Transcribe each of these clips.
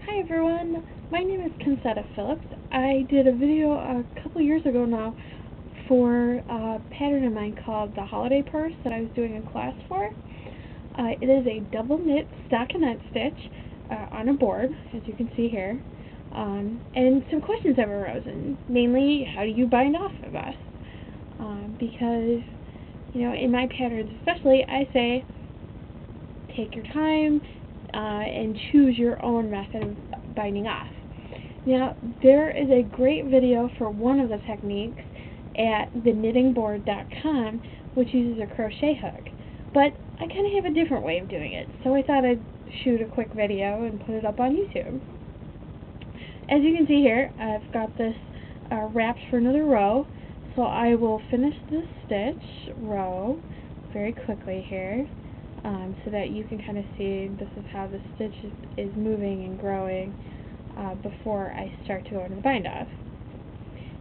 Hi everyone, my name is Concetta Phillips. I did a video a couple years ago now for a pattern of mine called the Holiday Purse that I was doing a class for. It is a double knit stockinette stitch on a board, as you can see here. And some questions have arisen, mainly how do you bind off the best? Because, you know, in my patterns especially, I say take your time and choose your own method of binding off. Now, there is a great video for one of the techniques at theknittingboard.com which uses a crochet hook, but I kind of have a different way of doing it, so I thought I'd shoot a quick video and put it up on YouTube. As you can see here, I've got this wrapped for another row, so I will finish this stitch row very quickly here. So that you can kind of see this is how the stitch is moving and growing before I start to go into the bind off.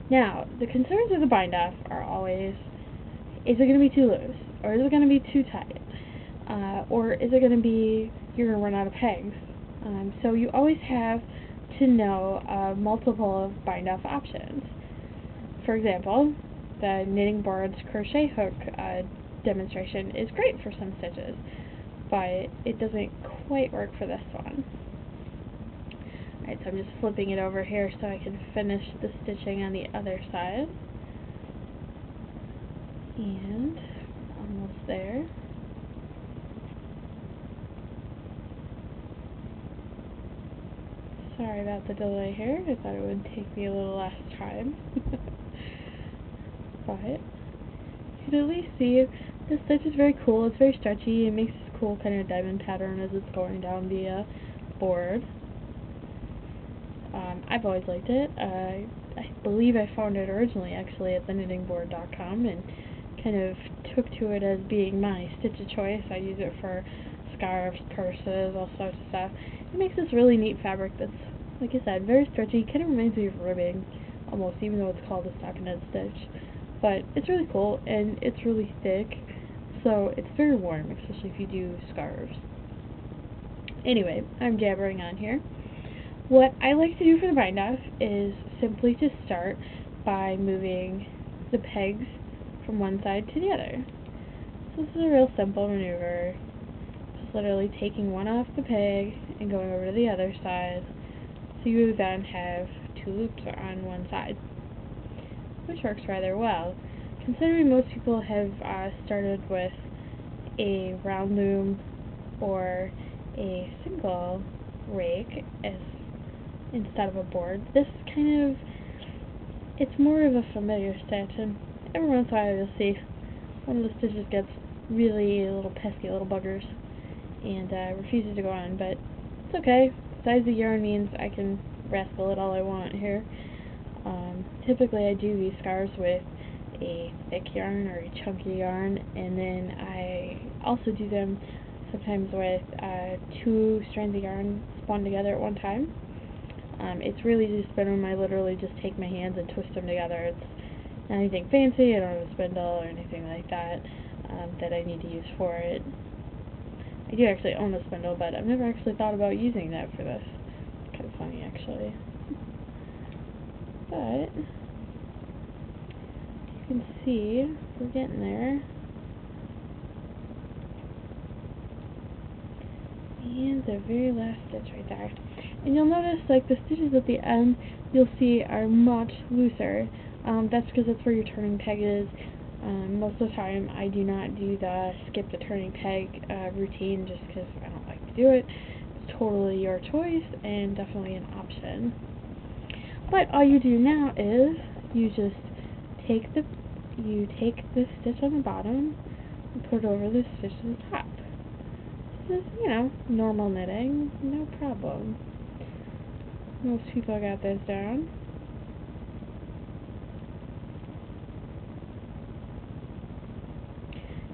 Now, the concerns of the bind off are always, is it going to be too loose? Or is it going to be too tight? Or is it going to be, you're going to run out of pegs? So you always have to know multiple of bind off options. For example, the knitting board's crochet hook demonstration is great for some stitches, but it doesn't quite work for this one. Alright, so I'm just flipping it over here so I can finish the stitching on the other side. And almost there. Sorry about the delay here. I thought it would take me a little less time. But you can at least see this stitch is very cool. It's very stretchy. It makes this cool kind of diamond pattern as it's going down the board. I've always liked it. I believe I found it originally actually at theknittingboard.com and kind of took to it as being my stitch of choice. I use it for scarves, purses, all sorts of stuff. It makes this really neat fabric that's, like I said, very stretchy. Kind of reminds me of ribbing almost, even though it's called a stockinette stitch. But it's really cool and it's really thick, so it's very warm, especially if you do scarves. Anyway, I'm jabbering on here. What I like to do for the bind off is simply to start by moving the pegs from one side to the other. So this is a real simple maneuver. Just literally taking one off the peg and going over to the other side. So you then have two loops on one side, which works rather well. Considering most people have started with a round loom or a single rake instead of a board, this kind of, it's more of a familiar stitch, and every once in a while you'll see one of the stitches gets really little pesky little buggers and refuses to go on, but it's okay. The size of the yarn means I can rascal it all I want here. Typically I do these scarves with a thick yarn or a chunky yarn, and then I also do them sometimes with two strands of yarn spun together at one time. It's really easy to spin them. I literally just take my hands and twist them together. It's not anything fancy. I don't have a spindle or anything like that that I need to use for it. I do actually own a spindle, but I've never actually thought about using that for this. It's kind of funny actually. But you can see we're getting there. And the very last stitch right there. And you'll notice like the stitches at the end you'll see are much looser. That's because that's where your turning peg is. Most of the time I do not do the skip the turning peg routine just because I don't like to do it. It's totally your choice and definitely an option. But all you do now is you just take the stitch on the bottom and put it over the stitch at the top. Just, you know, normal knitting, no problem. Most people got this down.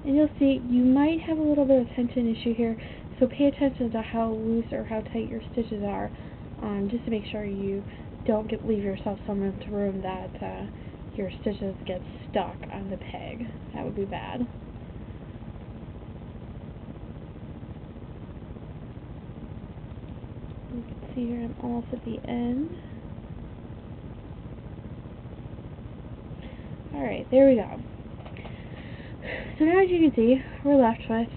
And you'll see you might have a little bit of tension issue here, so pay attention to how loose or how tight your stitches are, just to make sure you don't leave yourself some room that your stitches get stuck on the peg. That would be bad. You can see here, I'm almost at the end. Alright, there we go. So now as you can see, we're left with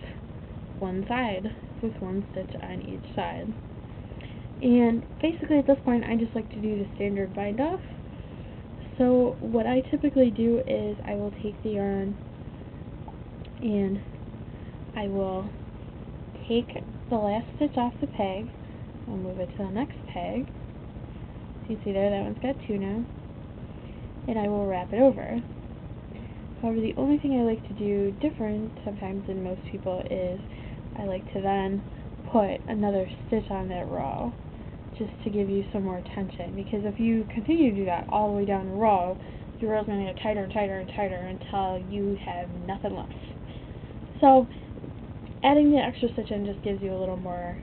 one side, with one stitch on each side. And basically at this point I just like to do the standard bind off. So what I typically do is I will take the yarn and I will take the last stitch off the peg. I'll move it to the next peg. So you see there, that one's got 2 now. And I will wrap it over. However, the only thing I like to do different sometimes than most people is I like to then put another stitch on that row just to give you some more tension, because if you continue to do that all the way down the row, your row is going to get tighter and tighter and tighter until you have nothing left. So adding the extra stitch in just gives you a little more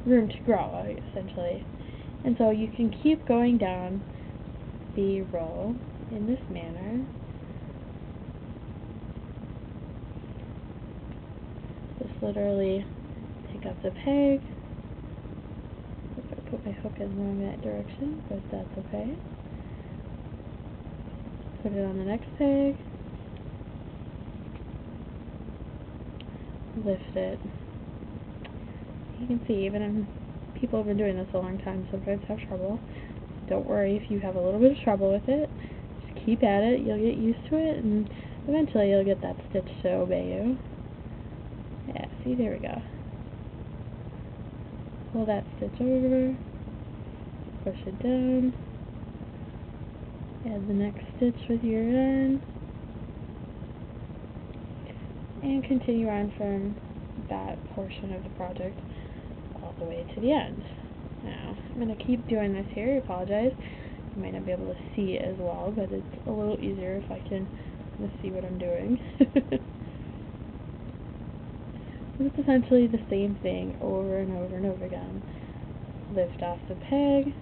room to grow, essentially. And so you can keep going down the row in this manner. Just literally pick up the peg. I put my hook in wrong that direction, but that's okay. Put it on the next peg. Lift it. You can see, even people have been doing this a long time, sometimes have trouble. Don't worry if you have a little bit of trouble with it. Just keep at it, you'll get used to it, and eventually you'll get that stitch to obey you. Yeah, see, there we go. Pull that stitch over, push it down, add the next stitch with your yarn, and continue on from that portion of the project all the way to the end. Now, I'm going to keep doing this here, I apologize. You might not be able to see it as well, but it's a little easier if I can see what I'm doing. It's essentially the same thing over and over and over again. Lift off the peg,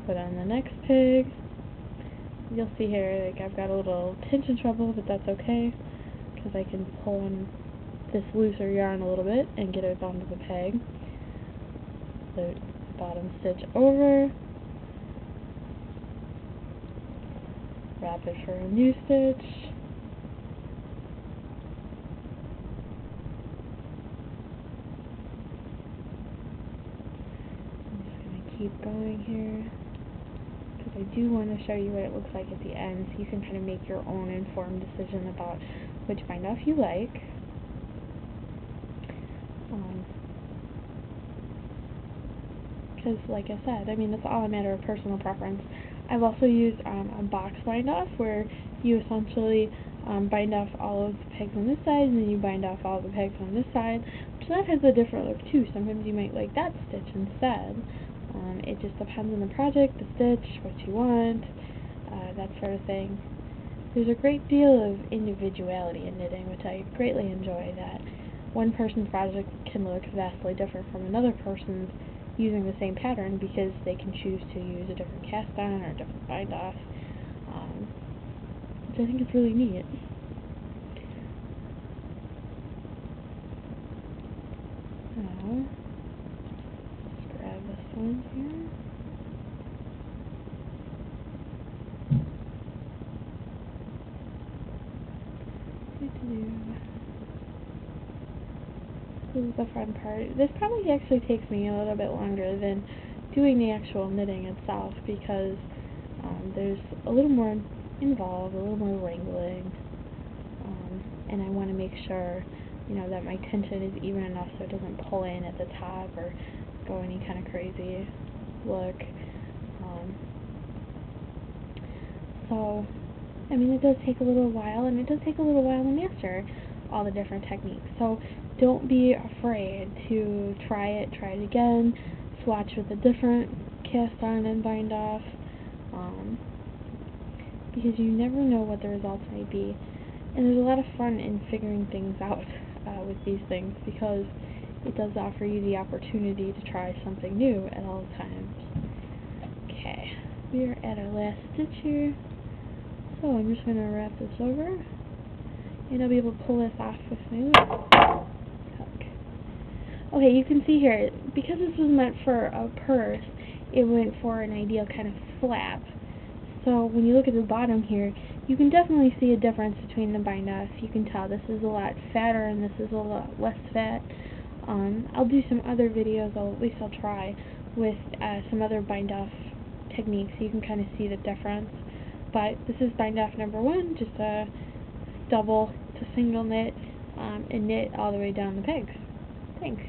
put on the next peg. You'll see here, like, I've got a little tension trouble, but that's okay, because I can pull on this looser yarn a little bit and get it onto the peg. The bottom stitch over, wrap it for a new stitch. Keep going here, because I do want to show you what it looks like at the end, so you can kind of make your own informed decision about which bind off you like. Because, like I said, I mean, it's all a matter of personal preference. I've also used a box bind off, where you essentially bind off all of the pegs on this side, and then you bind off all the pegs on this side, which that has a different look too. Sometimes you might like that stitch instead. It just depends on the project, the stitch, what you want, that sort of thing. There's a great deal of individuality in knitting, which I greatly enjoy, that one person's project can look vastly different from another person's using the same pattern, because they can choose to use a different cast on or a different bind off, which I think is really neat. Now, grab this one here. This is the fun part. This probably actually takes me a little bit longer than doing the actual knitting itself, because there's a little more involved, a little more wrangling, and I want to make sure, you know, that my tension is even enough so it doesn't pull in at the top or go any kind of crazy look. So, I mean, it does take a little while, and it does take a little while to master all the different techniques. So don't be afraid to try it again, swatch with a different cast on and bind off, because you never know what the results may be. And there's a lot of fun in figuring things out with these things, because it does offer you the opportunity to try something new at all times. Okay, we are at our last stitch here, so I'm just going to wrap this over, and I'll be able to pull this off with my hook. Okay, you can see here, because this was meant for a purse, it went for an ideal kind of flap. So when you look at the bottom here, you can definitely see a difference between the bindoff. You can tell this is a lot fatter and this is a lot less fat. I'll do some other videos, at least I'll try, with some other bindoff techniques so you can kind of see the difference. But this is bindoff number 1, just a double to single knit and knit all the way down the pegs. Thanks.